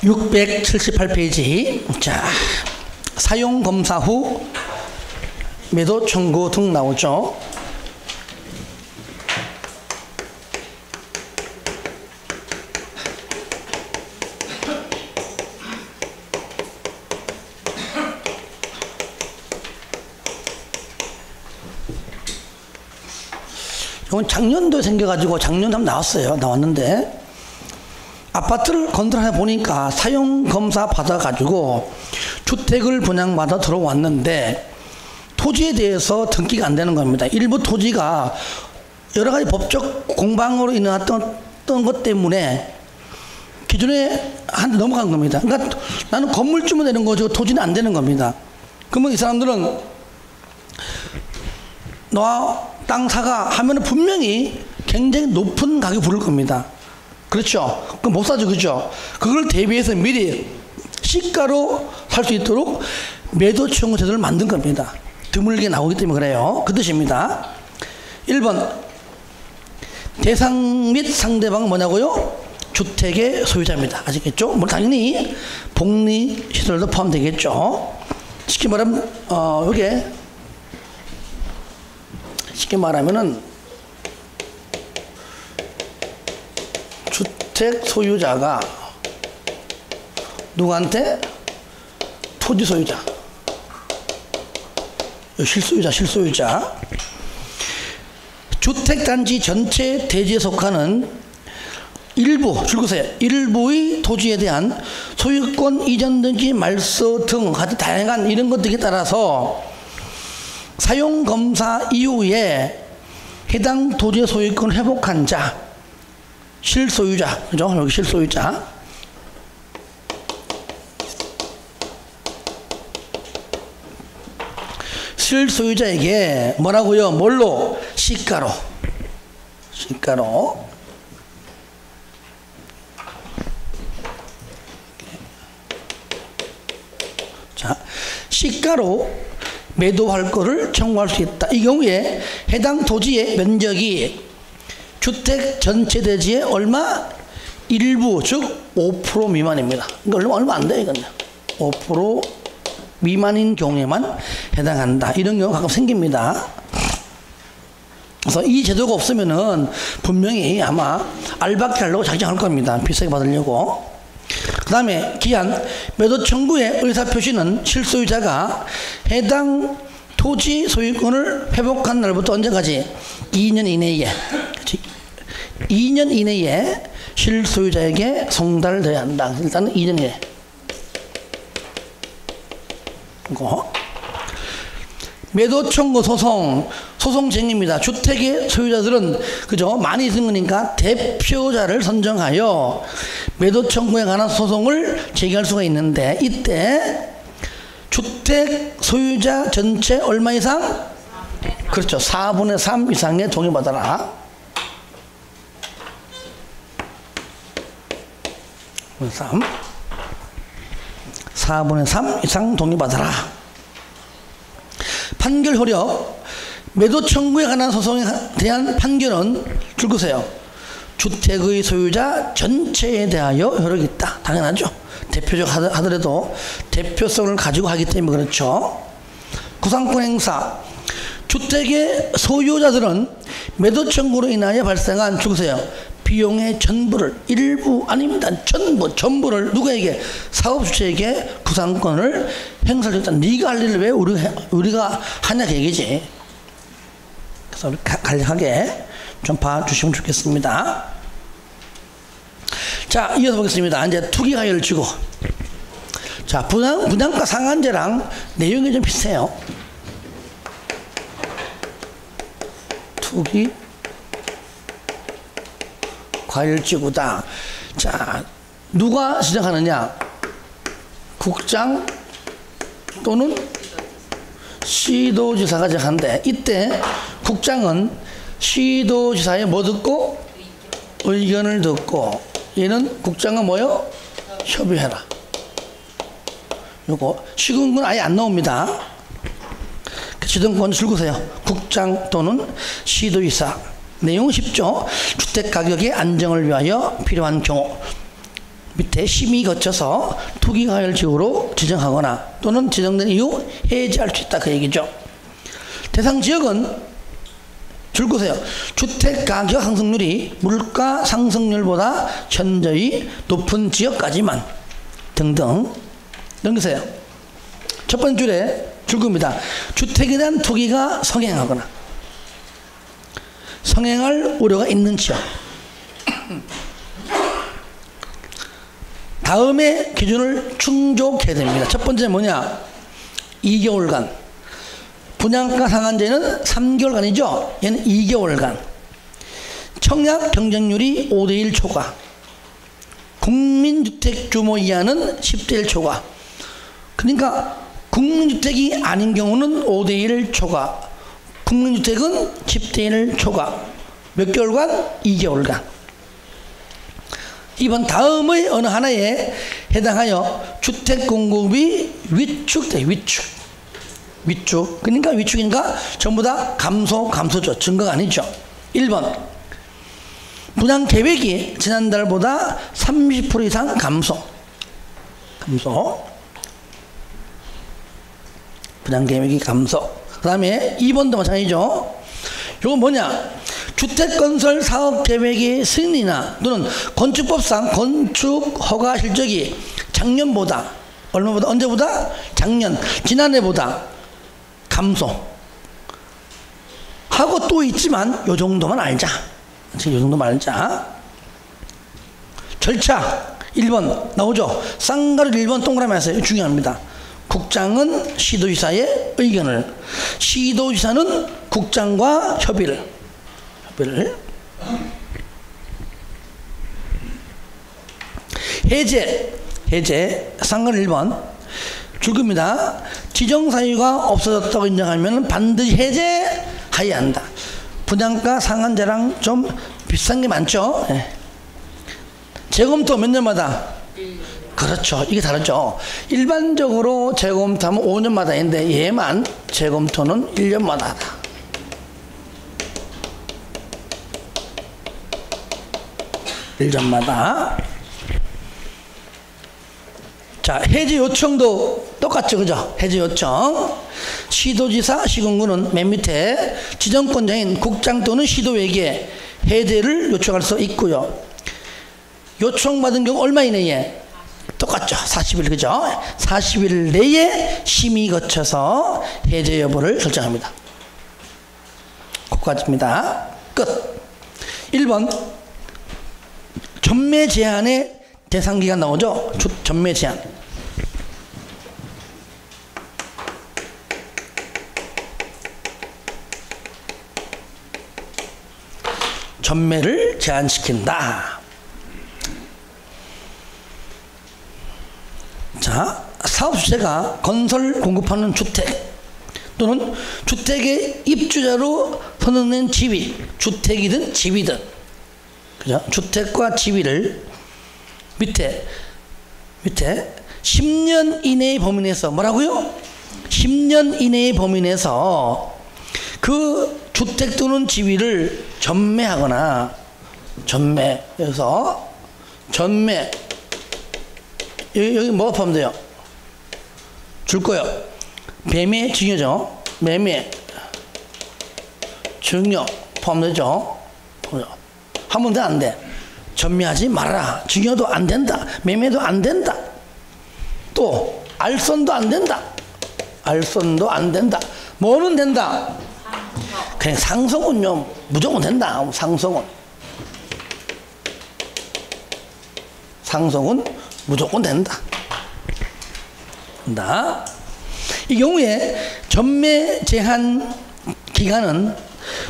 678페이지. 자, 사용 검사 후 매도 청구 등 나오죠. 이건 작년도에 생겨가지고 작년에 한번 나왔는데 아파트를 건설해 보니까 사용검사 받아가지고 주택을 분양받아 들어왔는데 토지에 대해서 등기가 안 되는 겁니다. 일부 토지가 여러 가지 법적 공방으로 인해왔던 것 때문에 기존에 한 넘어간 겁니다. 그러니까 나는 건물주만 되는 거죠. 토지는 안 되는 겁니다. 그러면 이 사람들은 너 땅 사가 하면 분명히 굉장히 높은 가격 부를 겁니다. 그렇죠? 그럼 못 사죠. 그죠? 그걸 대비해서 미리 시가로 살 수 있도록 매도 청구 제도를 만든 겁니다. 드물게 나오기 때문에 그래요. 그 뜻입니다. 1번 대상 및 상대방은 뭐냐고요? 주택의 소유자입니다. 아시겠죠? 뭐 당연히 복리시설도 포함되겠죠. 쉽게 말하면 이게 쉽게 말하면은 주택 소유자가 누구한테? 토지 소유자, 실소유자. 주택단지 전체 대지에 속하는 일부, 줄거세요. 일부의 토지에 대한 소유권 이전 등기 말소 등 아주 다양한 이런 것들에 따라서 사용검사 이후에 해당 토지의 소유권을 회복한 자, 실소유자, 그죠? 여기 실소유자. 실소유자에게 뭐라고요? 뭘로? 시가로. 자, 시가로 매도할 거를 청구할 수 있다. 이 경우에 해당 토지의 면적이 주택 전체 대지의 얼마? 일부, 즉 5% 미만입니다. 그러니까 얼마 안 돼, 이건. 5% 미만인 경우에만 해당한다. 이런 경우가 가끔 생깁니다. 그래서 이 제도가 없으면은 분명히 아마 알박기 하려고 작정할 겁니다. 비싸게 받으려고. 그 다음에 기한 매도 청구의 의사표시는 실소유자가 해당 토지 소유권을 회복한 날부터 언제까지? 2년 이내에 2년 이내에 실소유자에게 송달되어야 한다. 일단은 2년 이내. 매도 청구 소송쟁입니다. 주택의 소유자들은 그죠? 많이 있는 거니까 대표자를 선정하여 매도 청구에 관한 소송을 제기할 수가 있는데 이때 주택 소유자 전체 얼마 이상? 그렇죠. 4분의 3 이상의 동의받아라. 4분의 3 이상 동의받아라. 판결 효력. 매도 청구에 관한 소송에 대한 판결은 줄거세요. 주택의 소유자 전체에 대하여 효력이 있다. 당연하죠. 대표적 하더라도 대표성을 가지고 하기 때문에 그렇죠. 구상권 행사. 주택의 소유자들은 매도 청구로 인하여 발생한 줄거세요. 비용의 전부를, 일부 아닙니다. 전부를 누구에게? 사업주체에게 구상권을 행사할 수 있다. 네가 할 일을 왜 우리가 하냐 그 얘기지. 그래서 간략하게 좀 봐주시면 좋겠습니다. 자, 이어서 보겠습니다. 이제 투기가율을 주고. 자, 분양가 상한제랑 내용이 좀 비슷해요. 투기 과열지구다. 자, 누가 지정하느냐? 국장 또는 시도지사가 지정하는데 이때 국장은 시도지사의 뭐 듣고? 의견을 듣고 얘는 국장은 뭐요? 협의해라. 요거 시군은 아예 안 나옵니다. 지정권 줄거세요. 국장 또는 시도지사. 내용은 쉽죠. 주택가격의 안정을 위하여 필요한 경우 밑에 심의 거쳐서 투기과열지역으로 지정하거나 또는 지정된 이후 해제할 수 있다 그 얘기죠. 대상 지역은 줄 거세요. 주택 가격 상승률이 물가 상승률보다 현저히 높은 지역까지만 등등 넘기세요. 첫 번째 줄에 줄 겁니다. 주택에 대한 투기가 성행하거나 성행할 우려가 있는 지역. 다음의 기준을 충족해야 됩니다. 첫 번째 뭐냐? 2개월간. 분양가 상한제는 3개월간이죠. 얘는 2개월간. 청약 경쟁률이 5대1 초과. 국민주택 규모 이하는 10대1 초과. 그러니까 국민주택이 아닌 경우는 5대1 초과. 국민주택은 10대1 초과. 몇 개월간? 2개월간. 이번 다음의 어느 하나에 해당하여 주택 공급이 위축돼. 위축. 그러니까 위축이니까 전부 다 감소죠. 증가가 아니죠. 1번 분양 계획이 지난달보다 30% 이상 감소. 분양 계획이 감소. 그 다음에 2번도 마찬가지죠. 이거 뭐냐? 주택건설 사업계획의 승인이나 또는 건축법상 건축허가 실적이 작년보다 얼마보다 언제보다 지난해보다 감소 하고 또 있지만 요 정도만 알자. 절차 1번 나오죠. 쌍가루 1번 동그라미 하세요. 중요합니다. 국장은 시도지사의 의견을, 시도지사는 국장과 협의를. 해제 쌍가루 1번 줄 겁니다. 지정사유가 없어졌다고 인정하면 반드시 해제해야 한다. 분양가 상한제랑 좀 비슷한 게 많죠. 재검토 몇 년마다? 그렇죠. 이게 다르죠. 일반적으로 재검토하면 5년마다인데 얘만 재검토는 1년마다 하다. 자, 해제 요청도 똑같죠. 그죠? 해제 요청. 시도지사, 시군구는 맨 밑에 지정권자인 국장 또는 시도에게 해제를 요청할 수 있고요. 요청받은 경우 얼마 이내에? 똑같죠. 40일. 그죠? 40일 내에 심의 거쳐서 해제 여부를 결정합니다. 그까지입니다. 끝. 1번 전매 제한의 대상기간 나오죠. 전매 제한. 전매를 제한시킨다. 자, 사업주체가 건설 공급하는 주택 또는 주택의 입주자로 선언된 지위, 주택이든 집이든, 그죠? 주택과 지위를 밑에 10년 이내의 범위 내에서 뭐라고요? 10년 이내의 범위 내에서 그 주택 또는 지위를 전매하거나 전매 여기 뭐가 포함돼요? 줄 거요. 매매 증여죠. 매매 증여 포함되죠. 하면 돼, 안 돼? 전매하지 말아라. 증여도 안 된다. 매매도 안 된다. 또 알선도 안 된다. 뭐는 된다? 그냥 상속은요 무조건 된다. 상속은 무조건 된다. 이 경우에 전매 제한 기간은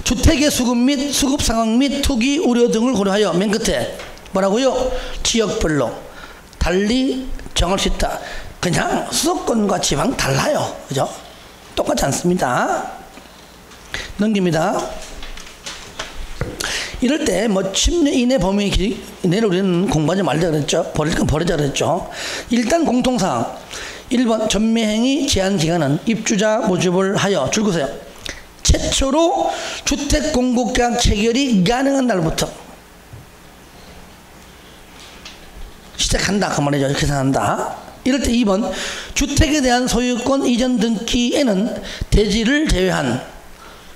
주택의 수급 및 수급 상황 및 투기 우려 등을 고려하여 맨 끝에 뭐라고요? 지역별로 달리 정할 수 있다. 그냥 수도권과 지방 달라요. 그죠? 똑같지 않습니다. 넘깁니다. 이럴 때 뭐 10년 이내 범위 내를 우리는 공부하지 말자 그랬죠. 버릴 건 버리자 그랬죠. 일단 공통사항 1번 전매행위 제한기간은 입주자 모집을 하여 줄거세요. 최초로 주택공급계약 체결이 가능한 날부터 시작한다 그 말이죠. 계산한다. 이럴 때 2번 주택에 대한 소유권 이전 등기에는 대지를 제외한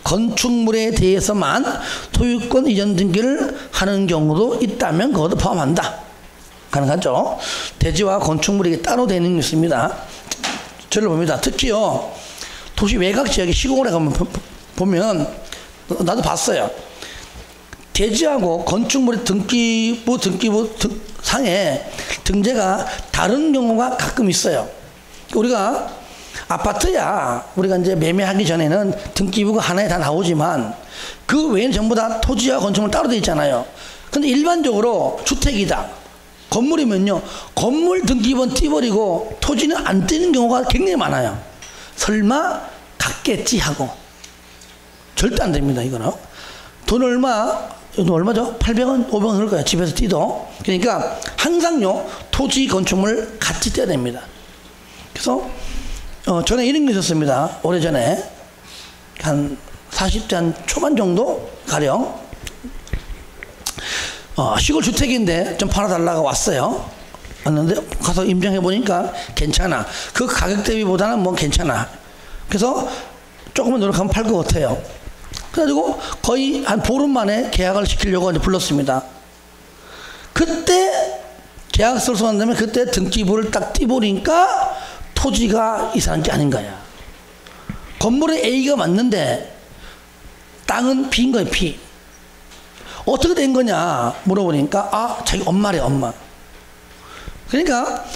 건축물에 대해서만 소유권 이전 등기를 하는 경우도 있다면 그것도 포함한다. 가능하죠. 대지와 건축물이 따로 되는 게 있습니다. 저를 봅니다. 특히요 도시 외곽 지역의 시골에 가면 보면 나도 봤어요. 대지하고 건축물의 등기부 상에 등재가 다른 경우가 가끔 있어요. 우리가 아파트야 우리가 이제 매매하기 전에는 등기부가 하나에 다 나오지만 그 외에는 전부 다 토지와 건축물 따로 되어 있잖아요. 근데 일반적으로 주택이다 건물이면요 건물 등기부는 띄버리고 토지는 안 띄는 경우가 굉장히 많아요. 설마 같겠지 하고. 절대 안 됩니다. 이거는 돈 얼마죠? 800원 500원 그럴 거예요. 집에서 띄도. 그러니까 항상요 토지 건축물 같이 떼야 됩니다. 그래서 전에 이런 게 있었습니다. 오래전에 한 40대 한 초반 정도 가령 시골 주택인데 좀 팔아달라고 왔어요. 왔는데 가서 임장해 보니까 괜찮아. 그 가격 대비보다는 뭐 괜찮아. 그래서 조금만 노력하면 팔 것 같아요. 그래가지고 거의 한 보름 만에 계약을 시키려고 이제 불렀습니다. 그때 계약서를 써난 다음에 그때 등기부를 딱 띄보니까 토지가 이 사람 게 아닌 거야. 건물에 A가 맞는데 땅은 B인 거예요. B. 어떻게 된 거냐 물어보니까 자기 엄마래 엄마. 그러니까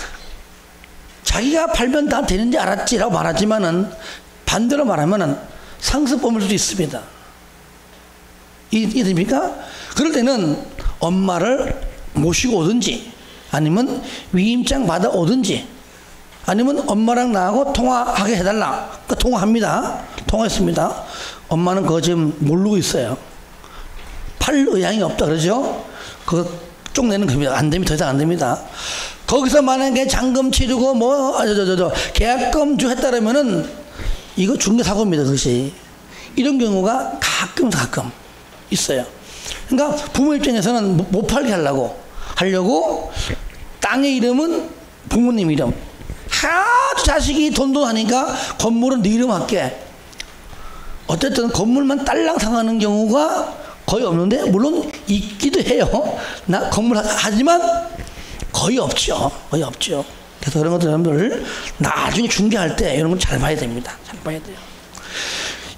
자기가 팔면 다 되는지 알았지라고 말하지만은 반대로 말하면은 상습범일 수도 있습니다. 이해됩니까? 그럴 때는 엄마를 모시고 오든지 아니면 위임장 받아 오든지 아니면 엄마랑 나하고 통화하게 해달라. 그러니까 통화합니다. 통화했습니다. 엄마는 그거 지금 모르고 있어요. 팔 의향이 없다 그러죠? 그거 쪽내는 겁니다. 안 됩니다. 더 이상 안 됩니다. 거기서 만약에 잔금 치르고 계약금 했다라면은 이거 중개사고입니다. 그것이. 이런 경우가 가끔 있어요. 그러니까 부모 입장에서는 못 팔게 하려고 땅의 이름은 부모님 이름. 아주 자식이 돈하니까 건물은 네 이름 할게. 어쨌든 건물만 딸랑 상하는 경우가 거의 없는데 물론 있기도 해요. 나 건물 하지만 거의 없죠. 그래서 그런 것들 여러분들 나중에 중개할 때 이런 걸 잘 봐야 됩니다. 잘 봐야 돼요.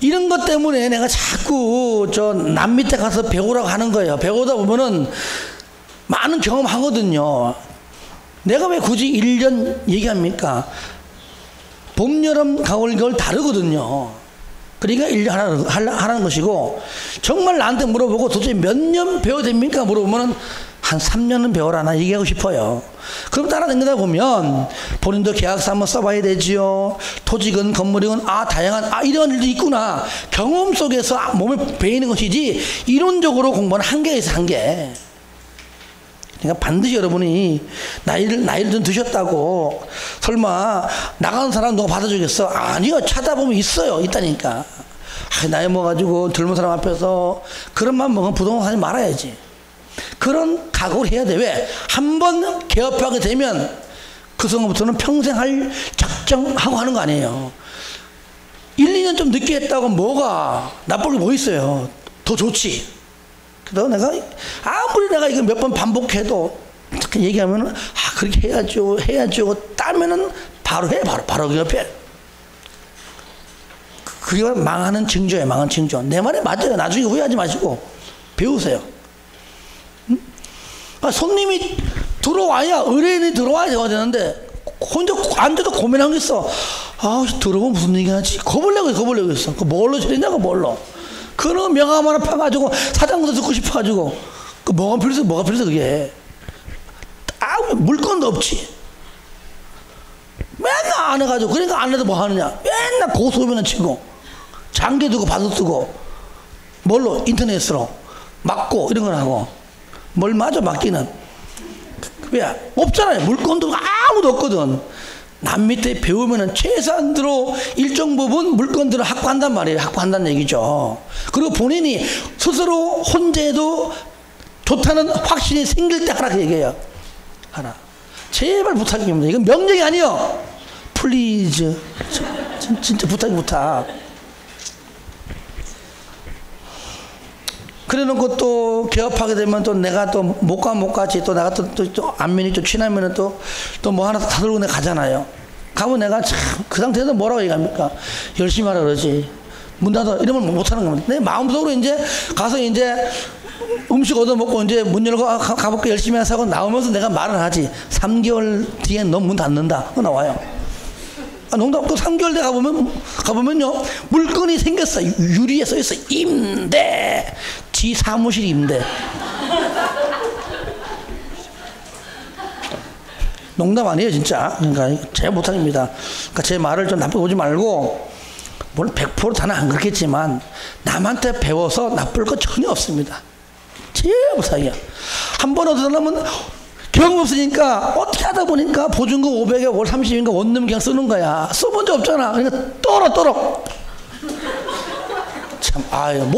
이런 것 때문에 내가 자꾸 남 밑에 가서 배우라고 하는 거예요. 배우다 보면은 많은 경험하거든요. 내가 왜 굳이 1년 얘기합니까? 봄, 여름, 가을, 겨울 다르거든요. 그러니까 1년 하라는 것이고, 정말 나한테 물어보고 도대체 몇 년 배워야 됩니까? 물어보면 한 3년은 배워라. 나 얘기하고 싶어요. 그럼 따라다니다 보면 본인도 계약서 한번 써봐야 되지요. 토지건 건물이건 다양한 이런 일도 있구나. 경험 속에서 몸에 배이는 것이지 이론적으로 공부는 한계가 있어. 한계. 그러니까 반드시 여러분이 나이를 좀 드셨다고 설마 나가는 사람 누가 받아주겠어? 아니요. 찾아보면 있다니까. 나이 먹어가지고 젊은 사람 앞에서 그런 맘 먹으면 부동산 하지 말아야지. 그런 각오를 해야 돼. 왜? 한번 개업하게 되면 그 순간부터는 평생 할 작정하고 하는 거 아니에요. 1, 2년 좀 늦게 했다고 뭐가 나쁠 게 뭐 있어요. 더 좋지. 그래서 내가 아무리 내가 이거 몇 번 반복해도 얘기하면은 그렇게 해야죠 따면은 바로 해. 바로 그 옆에. 그게 망하는 징조예요. 망하는 징조. 내 말이 맞아요. 나중에 후회하지 마시고 배우세요. 손님이 들어와야 의뢰인이 들어와야 되는데 혼자 앉아도 고민하고 있어. 들어보면 무슨 얘기 하지? 겁을내고 있어. 그 뭘로 처리냐고 뭘로. 그런 명함 하나 파가지고 사장도 듣고 싶어가지고 뭐가 필요해서 그게. 물건도 없지. 맨날 안 해가지고. 그러니까 안 해도 뭐 하느냐. 맨날 고소변을 치고 장기 두고 바둑 두고 뭘로 인터넷으로 막고 이런 걸 하고. 뭘 맞아 맡기는. 왜? 없잖아요. 물건도 아무도 없거든. 남 밑에 배우면은 최소한으로 일정 부분 물건들을 확보한단 말이에요. 확보한다는 얘기죠. 그리고 본인이 스스로 혼자 해도 좋다는 확신이 생길 때 하라 그 얘기예요. 하나. 제발 부탁입니다. 이건 명령이 아니요. 플리즈. 진짜 부탁이 부탁. 그래 놓고 또 개업하게 되면 또 내가 또 못 가지. 또 내가 또 안면이 또 친하면은 또 뭐 하나 다 들고 내가 가잖아요. 가면 내가 참 그 상태에서 뭐라고 얘기합니까? 열심히 하라 그러지. 문 닫아. 이러면 못 하는 겁니다. 내 마음속으로 이제 가서 이제 음식 얻어먹고 이제 문 열고 가볼게 열심히 하고 나오면서 내가 말을 하지. 3개월 뒤에 너 문 닫는다. 그거 나와요. 농담. 또 3개월 뒤에 가보면요. 물건이 생겼어. 유리에 써있어. 임대. 지 사무실 임대. 농담 아니에요, 진짜. 그러니까 제가 못하겠습니다. 그러니까 제 말을 좀 나쁘게 보지 말고, 물론 100% 다는 안 그렇겠지만, 남한테 배워서 나쁠 거 전혀 없습니다. 제일 못하게요. 한 번 얻어달라면, 경험 없으니까, 어떻게 하다 보니까 보증금 500에 월 30인가 원룸 그냥 쓰는 거야. 써본 적 없잖아. 그러니까 떨어. 참, 아유,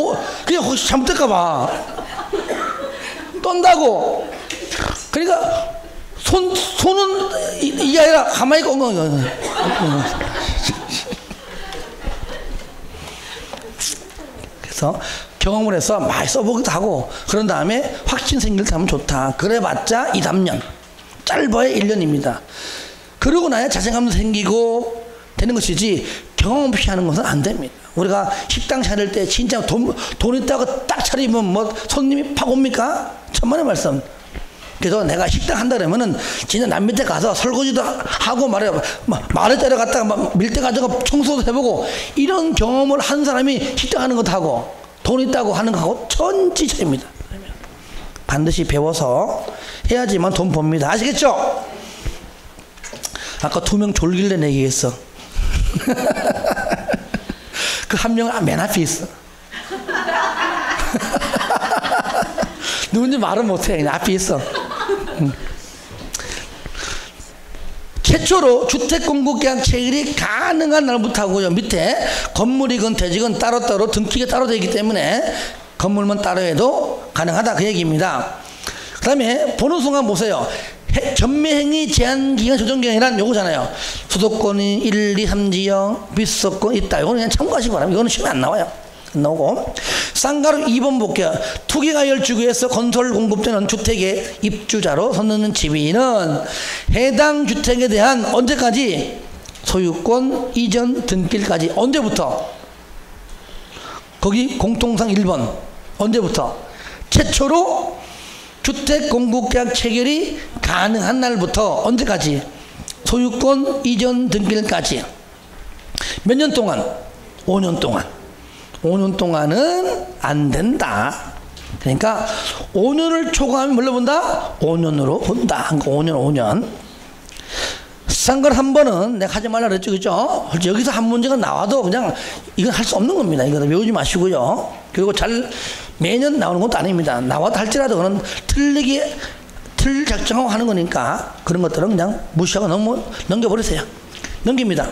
그냥 혹시 잘못될까봐. 떤다고. 그러니까, 손은 이게 아니라 가만히 엉엉. 그래서 경험을 해서 많이 써보기도 하고 그런 다음에 확신 생길 때 하면 좋다. 그래봤자 2, 3년. 짧아야 1년입니다. 그러고 나야 자신감도 생기고 되는 것이지 경험 없이 하는 것은 안 됩니다. 우리가 식당 차릴 때 진짜 돈 있다고 딱 차리면 뭐 손님이 팍 옵니까? 천만의 말씀. 그래서 내가 식당 한다 그러면은 진짜 남 밑에 가서 설거지도 하고 말을 때려갔다가 밀대 가져가 청소도 해보고 이런 경험을 한 사람이 식당 하는 것도 하고 돈 있다고 하는 거하고 천지 차이입니다. 반드시 배워서 해야지만 돈 법니다. 아시겠죠? 아까 2명 졸길래 내기했어. 그 한 명은 맨 앞에 있어. 누군지 말은 못해. 그냥 앞에 있어. 최초로 주택공급계약 체결이 가능한 날부터 하고요. 밑에 건물이건 대지건 따로따로 등기가 따로 되기 때문에 건물만 따로 해도 가능하다 그 얘기입니다. 그 다음에 보는 순간 보세요. 전매행위 제한기간 조정기간이란 요거잖아요. 수도권이 1, 2, 3지역 빗속권 있다. 이거는 그냥 참고하시기 바랍니다. 이거는 시험에 안 나와요. 안 나오고 쌍가루 2번 볼게요. 투기가열주구에서 건설 공급되는 주택의 입주자로 선는 지위는 해당 주택에 대한 언제까지 소유권 이전 등기일까지 언제부터? 거기 공통상 1번 언제부터? 최초로 주택공급계약 체결이 가능한 날부터 언제까지? 소유권 이전 등기일까지. 몇 년 동안? 5년 동안. 5년 동안은 안 된다. 그러니까 5년을 초과하면 뭘로 본다? 5년으로 본다. 5년. 쌍걸 한 번은 내가 하지 말라 그랬죠. 그죠? 여기서 한 문제가 나와도 그냥 이건 할 수 없는 겁니다. 이거 외우지 마시고요. 그리고 매년 나오는 것도 아닙니다. 나와도 할지라도 그건 틀 작정하고 하는 거니까 그런 것들은 그냥 무시하고 넘겨버리세요. 넘깁니다.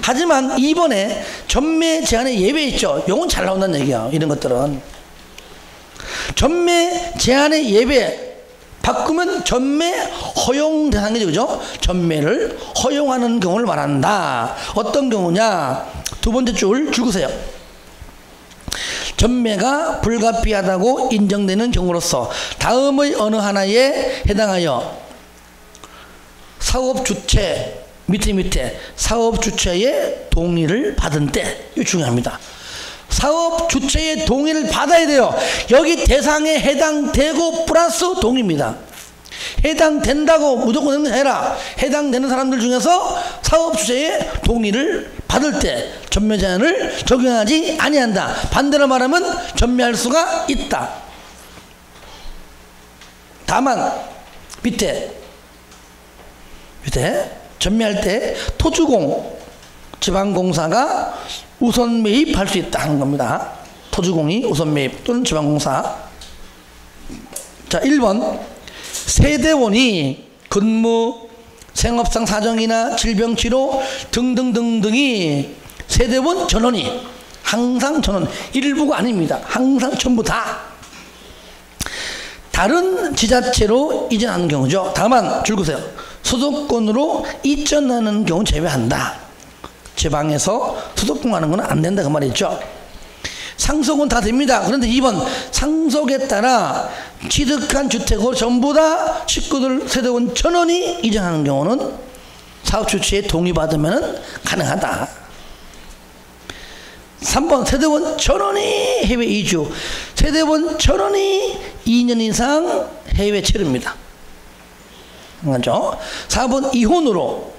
하지만 이번에 전매 제한의 예외 있죠. 요건 잘 나온다는 얘기야. 이런 것들은 전매 제한의 예외 바꾸면 전매 허용 대상이죠. 그죠? 전매를 허용하는 경우를 말한다. 어떤 경우냐? 두 번째 줄 읽으세요. 전매가 불가피하다고 인정되는 경우로서 다음의 어느 하나에 해당하여 사업 주체 밑에 사업 주체의 동의를 받은 때, 이거 중요합니다. 사업 주체의 동의를 받아야 돼요. 여기 대상에 해당되고 플러스 동의입니다. 해당된다고 무조건 해라. 해당되는 사람들 중에서 사업 주체의 동의를 받을 때 전매 제한을 적용하지 아니한다. 반대로 말하면 전매할 수가 있다. 다만 밑에 전매할 때 토주공 지방공사가 우선 매입할 수 있다는 겁니다. 토주공이 우선 매입 또는 지방공사. 자, 1번 세대원이 근무, 생업상 사정이나 질병치료 등등등등이 세대원 전원이 항상 전원, 일부가 아닙니다. 항상 전부 다 다른 지자체로 이전하는 경우죠. 다만 줄 보세요. 수도권으로 이전하는 경우 제외한다. 지방에서 수도권 하는 건 안 된다 그 말이죠. 상속은 다 됩니다. 그런데 2번 상속에 따라 취득한 주택을 전부 다 식구들 세대원 전원이 이전하는 경우는 사업주체에 동의받으면 가능하다. 3번 세대원 전원이 해외 이주, 세대원 전원이 2년 이상 해외 체류입니다. 맞죠? 4번 이혼으로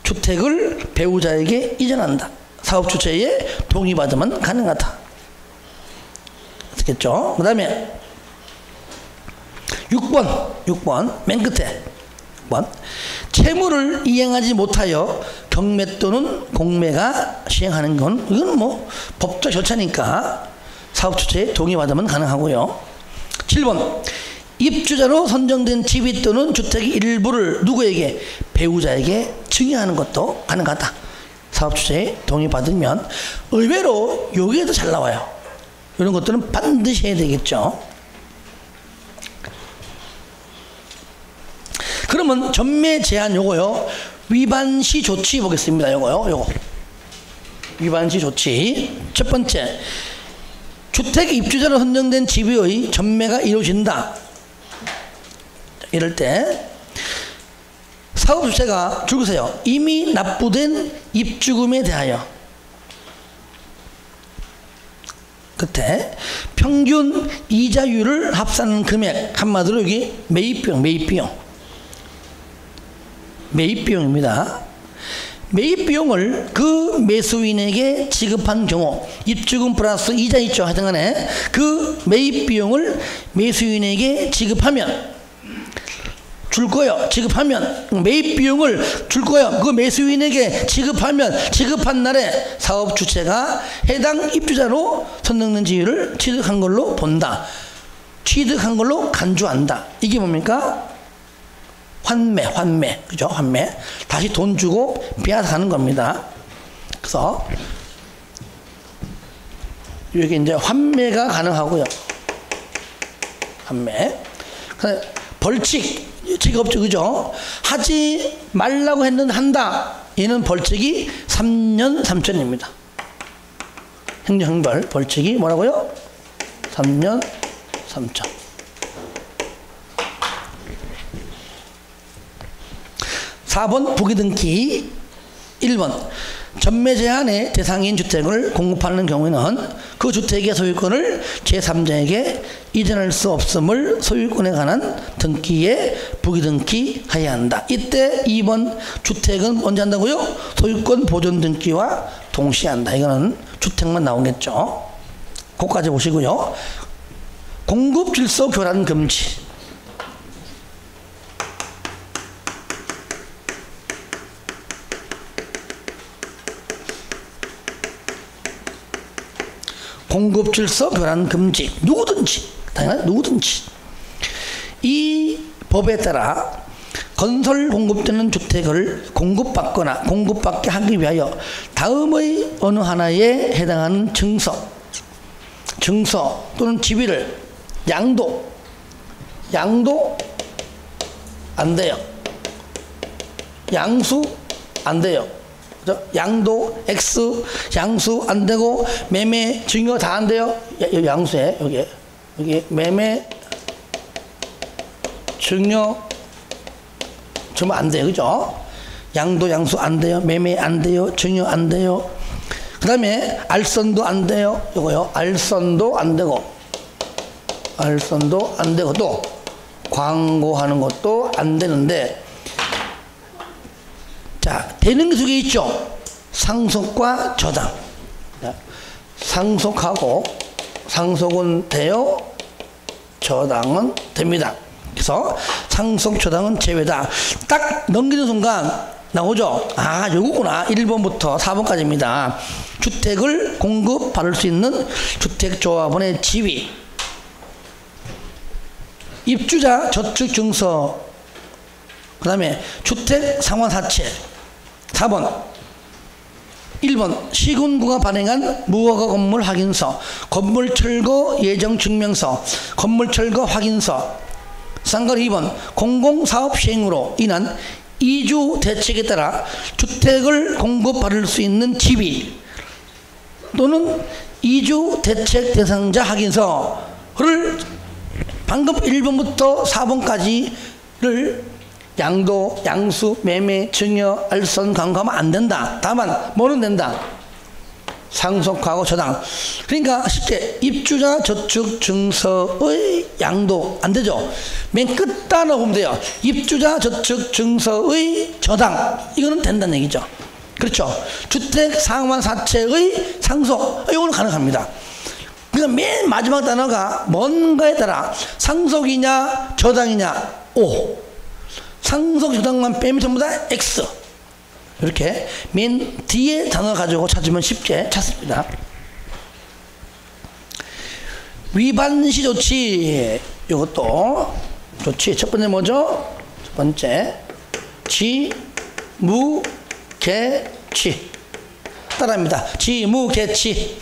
주택을 배우자에게 이전한다. 사업주체에 동의받으면 가능하다. 아시겠죠? 그 다음에 6번 맨 끝에 6번 채무를 이행하지 못하여 경매 또는 공매가 시행하는 건 이건 뭐 법적 절차니까 사업주체에 동의받으면 가능하고요. 7번 입주자로 선정된 집이 또는 주택의 일부를 누구에게? 배우자에게 증여하는 것도 가능하다. 사업주체에 동의받으면 의외로 여기에도 잘 나와요. 이런 것들은 반드시 해야 되겠죠. 그러면 전매 제한 요거요. 위반시 조치 보겠습니다. 요거 위반시 조치. 첫 번째, 주택 입주자로 선정된 집의 전매가 이루어진다. 이럴 때 사업주체가 줄거세요. 이미 납부된 입주금에 대하여 그때 평균 이자율을 합산한 금액, 한마디로 여기 매입비용입니다. 매입비용을 그 매수인에게 지급한 경우 입주금 플러스 이자 있죠. 하여튼간에 그 매입비용을 매수인에게 지급하면 매입비용을 줄 거예요. 그 매수인에게 지급한 날에 사업주체가 해당 입주자로 선정된 지위를 취득한 걸로 본다. 취득한 걸로 간주한다. 이게 뭡니까? 환매. 그죠? 환매. 다시 돈 주고 빼앗아가는 겁니다. 그래서 여기 이제 환매가 가능하고요. 환매. 벌칙 없죠. 그죠? 하지 말라고 했는데 한다. 얘는 벌칙이 3년 3천입니다. 행정형벌 벌칙이 뭐라고요? 3년 3천. 4번 부기등기. 1번 전매 제한의 대상인 주택을 공급하는 경우에는 그 주택의 소유권을 제3자에게 이전할 수 없음을 소유권에 관한 등기에 부기등기해야 한다. 이때 2번 주택은 언제 한다고요? 소유권 보존 등기와 동시에 한다. 이거는 주택만 나오겠죠. 그거까지 보시고요. 공급 질서 교란 금지. 공급 질서 교란 금지. 당연히 누구든지 이 법에 따라 건설 공급되는 주택을 공급받거나 공급받게 하기 위하여 다음의 어느 하나에 해당하는 증서 또는 지위를 양도 안 돼요. 양수 안 돼요. 양도 X 양수 안 되고 매매 증여 다 안 돼요. 양수에 여기 매매 증여 정말 안 돼요. 그죠? 양도 양수 안 돼요. 매매 안 돼요. 증여 안 돼요. 그 다음에 알선도 안 돼요. 요거요. 알선도 안 되고 또 광고하는 것도 안 되는데, 자, 되는 게 두 개 있죠. 상속과 저당. 상속은 돼요. 저당은 됩니다. 그래서 상속 저당은 제외다. 딱 넘기는 순간 나오죠. 아, 요거구나. 1번부터 4번까지입니다. 주택을 공급받을 수 있는 주택조합원의 지위, 입주자 저축 증서, 그 다음에 주택 상환 사채. 4번 1번 시군구가 발행한 무허가 건물 확인서, 건물 철거 예정 증명서, 건물 철거 확인서. 쌍걸 2번 공공사업 시행으로 인한 이주 대책에 따라 주택을 공급받을 수 있는 지위 또는 이주 대책 대상자 확인서를 방금 1번부터 4번까지를 양도, 양수, 매매, 증여, 알선, 강구하면 안 된다. 다만 뭐는 된다? 상속하고 저당. 그러니까 쉽게 입주자 저축 증서의 양도 안 되죠. 맨 끝 단어 보면 돼요. 입주자 저축 증서의 저당. 이거는 된다는 얘기죠. 그렇죠. 주택 상환 사채의 상속. 이거는 가능합니다. 그러니까 맨 마지막 단어가 뭔가에 따라 상속이냐 저당이냐 O. 상속 저당만 빼면 전부 다 X. 이렇게 맨 뒤에 단어 가지고 찾으면 쉽게 찾습니다. 위반시 조치. 이것도 조치. 첫 번째 뭐죠? 첫 번째 지무개취. 따라합니다. 지무개취.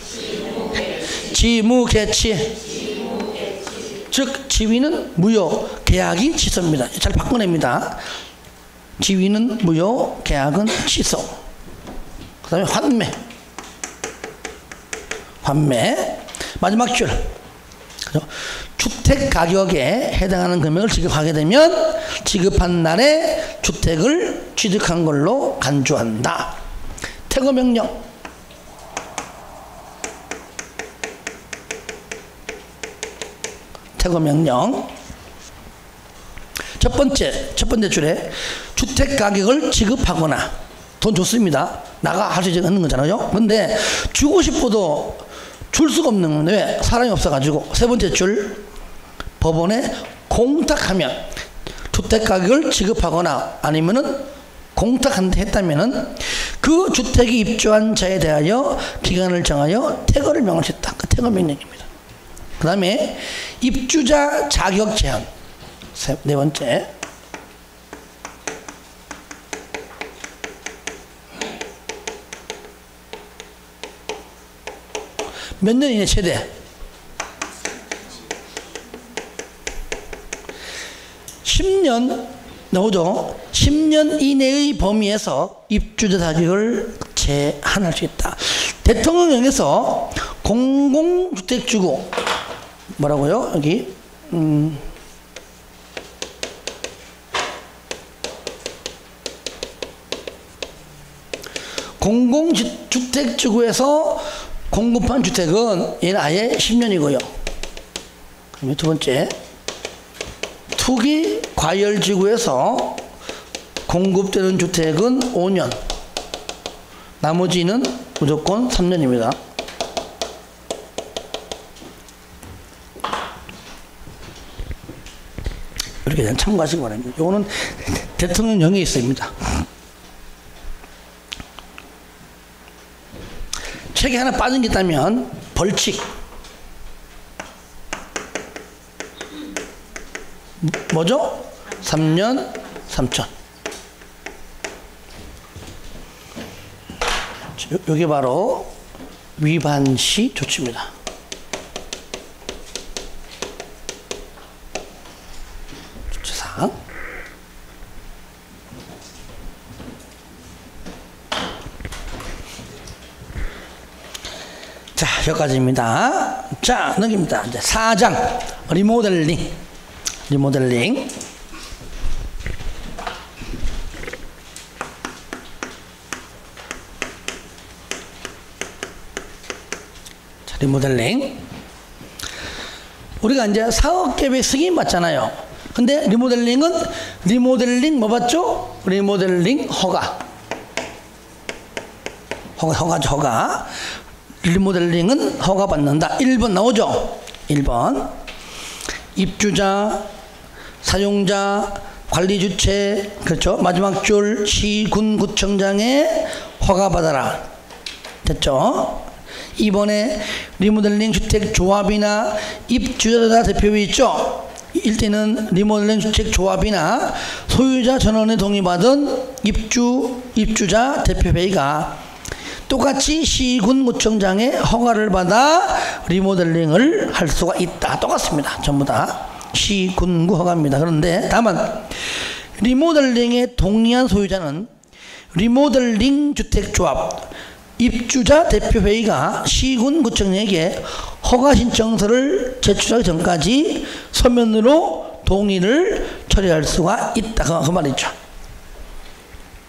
즉 지위는 무효, 계약이 취소입니다. 잘 바꿔냅니다. 지위는 무효, 계약은 취소. 그 다음에 환매. 마지막 줄. 주택 가격에 해당하는 금액을 지급하게 되면 지급한 날에 주택을 취득한 걸로 간주한다. 퇴거명령. 퇴거명령. 첫 번째 줄에 주택 가격을 지급하거나 돈 줬습니다. 나가 할 수 있는 거잖아요. 근데 주고 싶어도 줄 수가 없는 건데 왜? 사람이 없어가지고. 세 번째 줄 법원에 공탁하면 주택 가격을 지급하거나 아니면은 공탁했다면은 그 주택에 입주한 자에 대하여 기간을 정하여 퇴거를 명할 수 있다. 그 퇴거 명령입니다. 그 다음에 입주자 자격 제한. 네 번째. 몇 년 이내 최대? 10년 나오죠. 10년 이내의 범위에서 입주자 자격을 제한할 수 있다. 대통령령에서 공공주택주구 뭐라고요? 여기 공공주택주구에서 공급한 주택은 얘는 아예 10년이고요. 그다음에 두 번째 투기 과열지구에서 공급되는 주택은 5년. 나머지는 무조건 3년입니다. 이렇게 그냥 참고하시기 바랍니다. 이거는 대통령령에 있습니다. 책에 하나 빠진 게 있다면 벌칙. 뭐죠? 3년 3천. 이게 바로 위반시 조치입니다. 조치사항. 자, 여기까지입니다. 자, 넘깁니다. 이제 4장 리모델링. 자, 리모델링. 우리가 이제 사업계획 승인 받잖아요. 근데 리모델링은 리모델링 뭐 받죠? 리모델링 허가. 허가. 리모델링은 허가받는다. 1번 나오죠? 1번. 입주자, 사용자, 관리주체, 그렇죠? 마지막 줄 시군구청장에 허가받아라. 됐죠? 2번에 리모델링 주택조합이나 입주자 대표비 있죠? 일때는 리모델링 주택조합이나 소유자 전원의 동의받은 입주자 대표회의가 똑같이 시군구청장의 허가를 받아 리모델링을 할 수가 있다. 똑같습니다. 전부 다 시군구 허가입니다. 그런데 다만 리모델링에 동의한 소유자는 리모델링 주택조합 입주자 대표회의가 시군구청장에게 허가신청서를 제출하기 전까지 서면으로 동의를 처리할 수가 있다. 그 말이죠.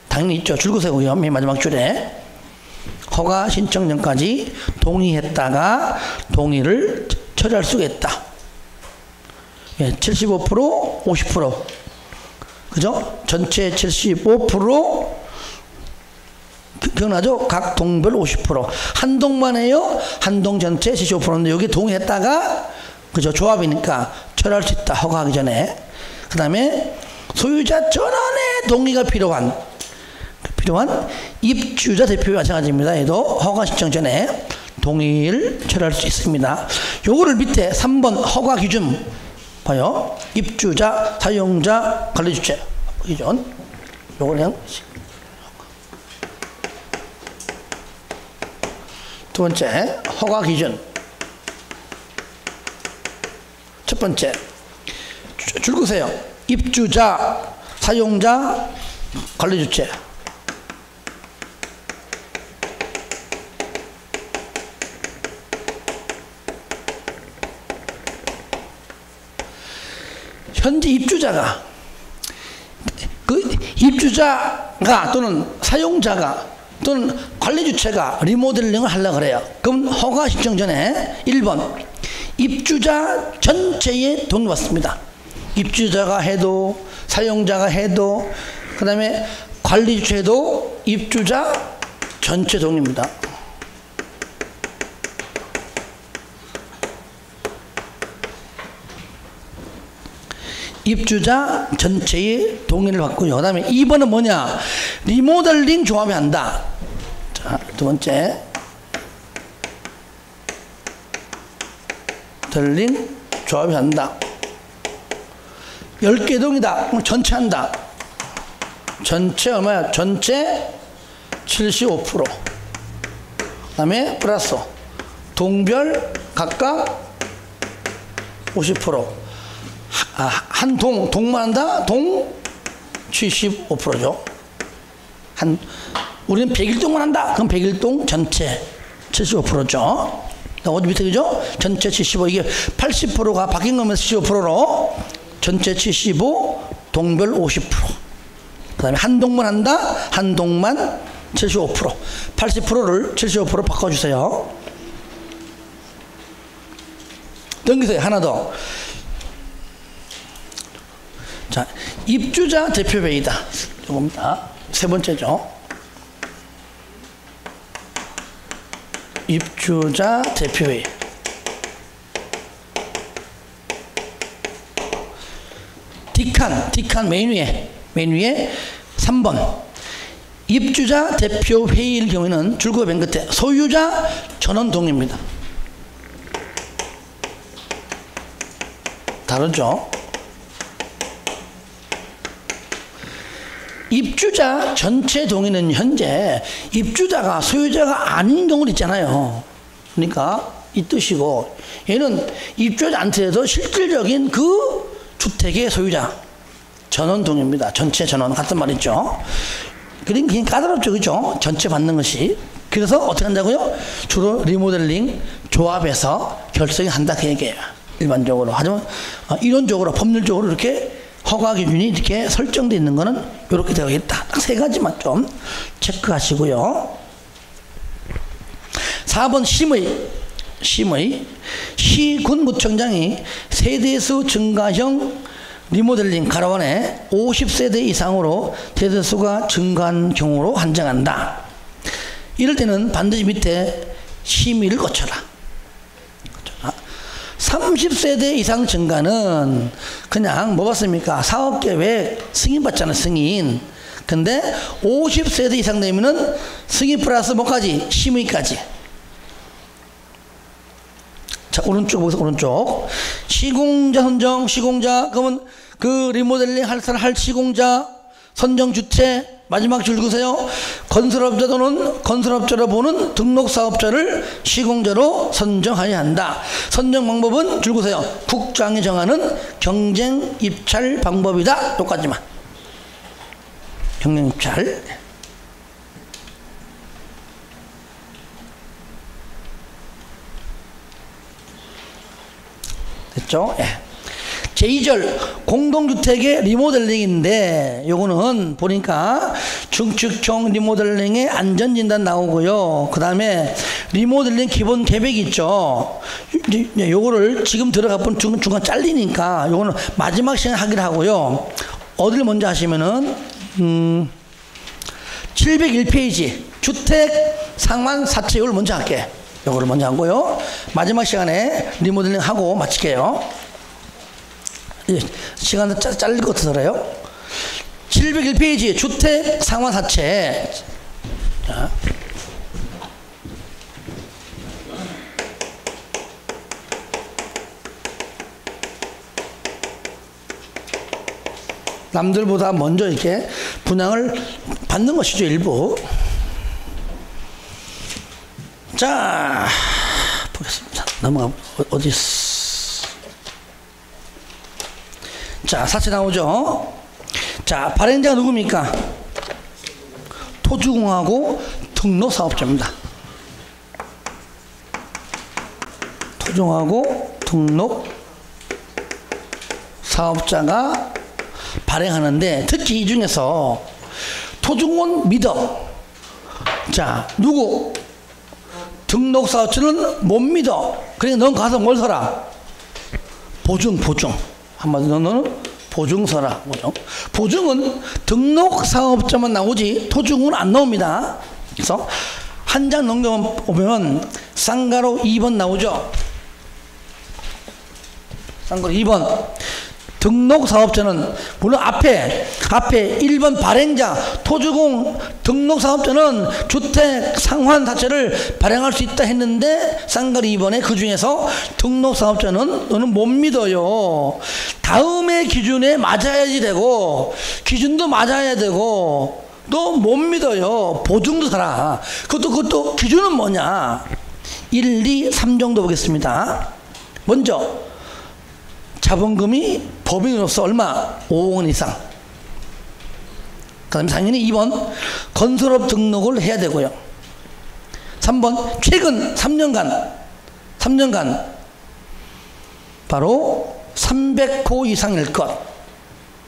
당연히 있죠. 줄거세고요. 맨 마지막 줄에 허가신청 전까지 동의했다가 동의를 처리할 수가 있다. 75% 50% 그죠? 전체 75% 기억나죠? 각 동별 50% 한 동만 해요. 한 동 전체 75%인데 여기 동의했다가 그죠? 조합이니까 처리할 수 있다. 허가하기 전에. 그 다음에 소유자 전원의 동의가 필요한 입주자 대표와 마찬가지입니다. 얘도 허가 신청 전에 동의를 처리할 수 있습니다. 요거를 밑에 3번 허가 기준 봐요. 입주자, 사용자, 관리주체 기준. 요걸 그냥 두 번째 허가 기준. 첫 번째 줄 그세요. 입주자, 사용자, 관리주체. 현재 입주자가 또는 사용자가 또는 관리주체가 리모델링을 하려고 그래요. 그럼 허가 신청 전에 1번 입주자 전체에 동의받습니다. 입주자가 해도 사용자가 해도 그 다음에 관리주체도 입주자 전체 동의입니다. 입주자 전체의 동의를 받고요. 그 다음에 2번은 뭐냐? 리모델링 조합이 한다. 자, 두 번째 리모델링 조합이 한다. 10개 동이다. 그럼 전체 한다. 전체 얼마야? 전체 75%. 그 다음에 플러스 동별 각각 50%. 한 동만 한다? 동 75%죠. 우리는 101동만 한다? 그럼 101동 전체 75%죠. 어디 밑에 그죠? 전체 75, 이게 80%가 바뀐 거면서 75%로 전체 75, 동별 50%. 그 다음에 한 동만 한다? 한 동만 75%. 80%를 75% 바꿔주세요. 넘기세요. 하나 더. 자, 입주자 대표회의다. 이겁니다. 세 번째죠. 입주자 대표회의. D칸 메인 위에 3번 입주자 대표회의일 경우에는 줄거 맨 끝에 소유자 전원 동의입니다. 다르죠? 입주자 전체 동의는 현재 입주자가 소유자가 아닌 경우도 있잖아요. 그러니까 이 뜻이고, 얘는 입주자 않더라도 실질적인 그 주택의 소유자 전원 동의입니다. 전체 전원 같은 말이죠. 그러니까 그냥 까다롭죠, 그죠? 전체 받는 것이. 그래서 어떻게 한다고요? 주로 리모델링 조합에서 결정이 한다 그 얘기예요. 일반적으로. 하지만 이론적으로 법률적으로 이렇게 허가 기준이 이렇게 설정되어 있는 거는 이렇게 되어 있다. 딱 세 가지만 좀 체크하시고요. 4번 심의 시군구청장이 세대수 증가형 리모델링 가로원에 50세대 이상으로 세대수가 증가한 경우로 한정한다. 이럴 때는 반드시 밑에 심의를 거쳐라. 30세대 이상 증가는 그냥 뭐 받습니까? 사업계획 승인 받잖아요. 승인. 근데 50세대 이상 되면은 승인 플러스 뭐까지? 심의까지. 자, 오른쪽 보세요. 오른쪽. 시공자 선정. 시공자 그러면 그 리모델링 할 사람 할 시공자 선정 주체. 마지막 줄 그세요. 건설업자 또는 건설업자로 보는 등록사업자를 시공자로 선정하여야 한다. 선정 방법은 줄 그세요. 국장이 정하는 경쟁 입찰 방법이다. 똑같지만 경영입찰. 됐죠? 예. 제2절 공동주택의 리모델링인데 요거는 보니까 중축형 리모델링의 안전진단 나오고요. 그 다음에 리모델링 기본 계획이 있죠. 요거를 지금 들어가 보면 중간 잘리니까 요거는 마지막 시간에 하기로 하고요. 어디를 먼저 하시면은 701페이지 주택 상환 사채 요걸 먼저 할게. 요거를 먼저 하고요. 마지막 시간에 리모델링 하고 마칠게요. 시간은 잘릴 것 같아서요. 701페이지 주택 상환 사채. 자. 남들보다 먼저 이렇게 분양을 받는 것이죠, 일부. 자, 보겠습니다. 넘어가, 어디 있어? 자, 사채 나오죠? 자, 발행자가 누굽니까? 토주공하고 등록사업자입니다. 토주공하고 등록사업자가 발행하는데 특히 이 중에서 토중은 믿어. 자, 누구? 등록사업자는 못 믿어. 그러니까 넌 가서 뭘 사라? 보증. 한마디로 너는 보증 서라. 보증은 등록사업자만 나오지 토중은 안 나옵니다. 그래서 한 장 넘겨보면 쌍가로 2번 나오죠. 쌍가로 2번. 등록사업자는 물론 앞에 1번 발행자 토주공 등록사업자는 주택 상환 자체를 발행할 수 있다 했는데 쌍가로 2번에 그 중에서 등록사업자는 너는 못 믿어요. 다음에 기준에 맞아야지 되고 기준도 맞아야 되고 너 못 믿어요. 보증도 사라. 그것도 기준은 뭐냐? 1, 2, 3 정도 보겠습니다. 먼저 자본금이 법인으로서 얼마? 5억 원 이상. 그 다음에 당연히 2번 건설업 등록을 해야 되고요. 3번 최근 3년간 바로 300호 이상일 것.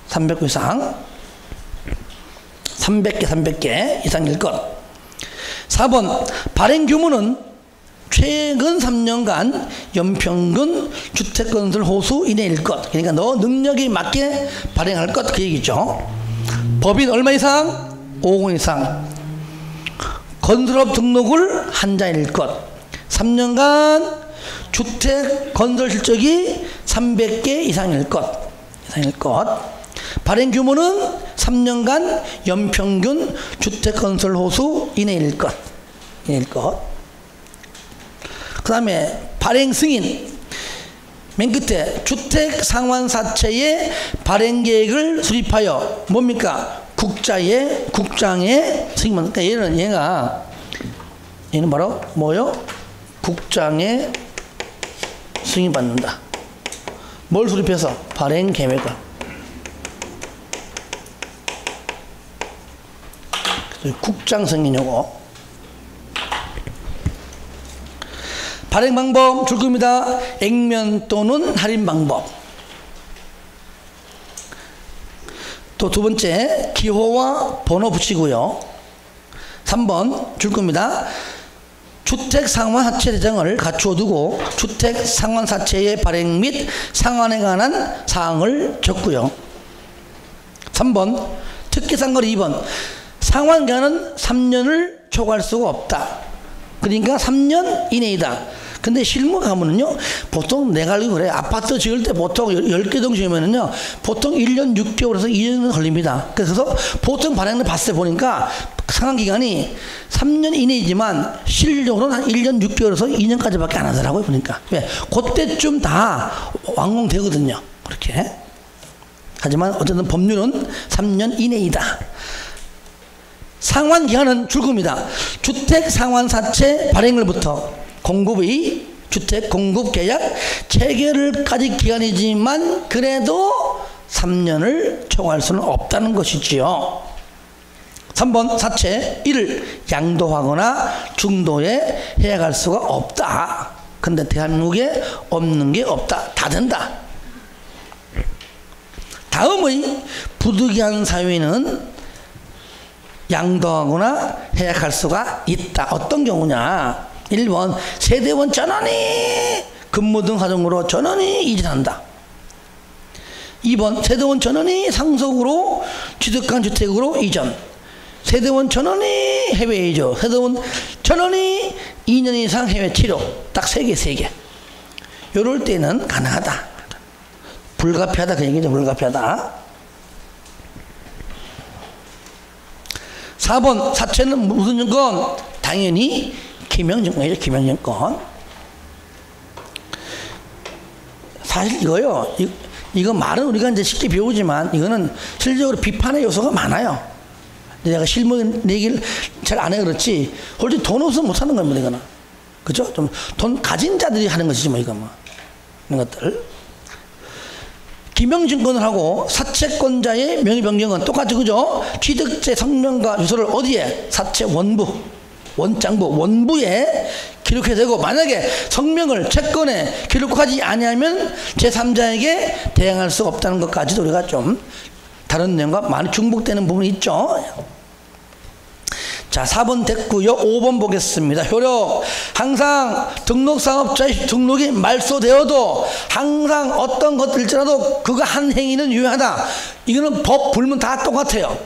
300호 이상. 300개 이상일 것. 4번 발행 규모는 최근 3년간 연평균 주택건설 호수 이내일 것. 그러니까 너 능력이 맞게 발행할 것. 그 얘기죠. 법인 얼마 이상? 5억 원 이상. 건설업 등록을 한자일 것. 3년간 주택 건설 실적이 300개 이상일 것. 발행 규모는 3년간 연평균 주택 건설 호수 이내일 것. 그 다음에 발행 승인. 맨 끝에 주택 상환 사채의 발행 계획을 수립하여 뭡니까? 국장의 승인. 그러니까 얘는 바로 뭐요? 국장의 승인 받는다. 뭘 수립해서? 발행 계획을. 국장 승인 요거. 발행 방법 줄 겁니다. 액면 또는 할인 방법. 또 두 번째 기호와 번호 붙이고요. 3번 줄 겁니다. 주택 상환 사채 대장을 갖추어 두고 주택 상환 사채의 발행 및 상환에 관한 사항을 적고요. 3번 특기 쌍가로 2번 상환 기간은 3년을 초과할 수가 없다. 그러니까 3년 이내이다. 근데 실무 가면은요, 보통 내가 알기로 그래. 아파트 지을 때 보통 10개 동 지으면은요, 보통 1년 6개월에서 2년 걸립니다. 그래서 보통 발행을 봤을 때 보니까 상환 기간이 3년 이내이지만 실질적으로는 한 1년 6개월에서 2년까지 밖에 안 하더라고요, 보니까. 왜? 그때쯤 다 완공되거든요. 그렇게. 하지만 어쨌든 법률은 3년 이내이다. 상환 기간은 줄 겁니다. 주택 상환 사채 발행일부터 공급의 주택 공급 계약 체결일까지 기간이지만 그래도 3년을 초과할 수는 없다는 것이지요. 3번 사체 이를 양도하거나 중도에 해약할 수가 없다. 근데 대한민국에 없는 게 없다. 다 된다. 다음의 부득이한 사유는 양도하거나 해약할 수가 있다. 어떤 경우냐? 1번 세대원 전원이 근무 등 사정으로 전원이 이전한다. 2번 세대원 전원이 상속으로 취득한 주택으로 이전. 세대원 전원이 해외 이주. 세대원 전원이 2년 이상 해외 치료. 딱 3개. 요럴 때는 가능하다. 불가피하다 그 얘기죠. 불가피하다. 4번 사채는 무슨 증권? 당연히 기명증권이죠. 기명증권. 사실 이거요. 이거 말은 우리가 이제 쉽게 배우지만 이거는 실질적으로 비판의 요소가 많아요. 내가 실무 얘기를 잘 안 해 그렇지. 솔직히 돈 없으면 못 사는 겁니다. 이거는. 그죠? 좀 돈 가진 자들이 하는 것이지 뭐 이거 뭐. 이런 것들. 기명증권을 하고 사채권자의 명의 변경은 똑같죠. 그죠? 취득세 성명과 주소를 어디에? 사채 원부, 원장부, 원부에 기록해야 되고, 만약에 성명을 채권에 기록하지 아니하면 제3자에게 대항할 수가 없다는 것까지도 우리가 좀 다른 내용과 많이 중복되는 부분이 있죠. 자, 4번 됐고요. 5번 보겠습니다. 효력. 항상 등록사업자의 등록이 말소되어도 항상 어떤 것일지라도 그가 한 행위는 유효하다. 이거는 법 불문 다 똑같아요.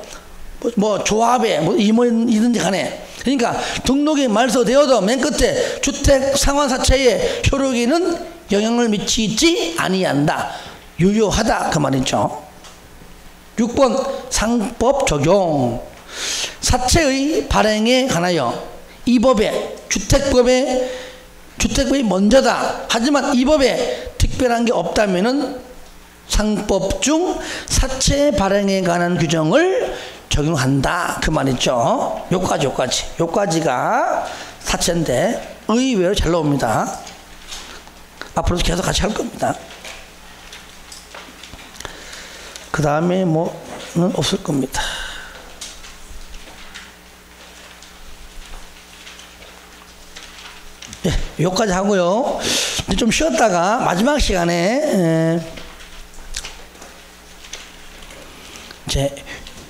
뭐 조합에 뭐 임원이든지 간에. 그러니까 등록이 말소되어도 맨 끝에 주택 상환사채의 효력에는 영향을 미치지 아니한다. 유효하다 그 말이죠. 6번 상법 적용. 사채의 발행에 관하여 이 법에 주택법이 먼저다. 하지만 이 법에 특별한 게 없다면은 상법 중 사채 발행에 관한 규정을 적용한다 그 말이죠. 요까지가 사채인데 의외로 잘 나옵니다. 앞으로도 계속 같이 할 겁니다. 그 다음에 뭐는 없을 겁니다. 예, 여기까지 하고요. 이제 좀 쉬었다가 마지막 시간에 이제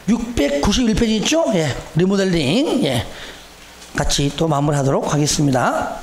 691페이지 있죠? 예, 리모델링 같이 또 마무리하도록 하겠습니다.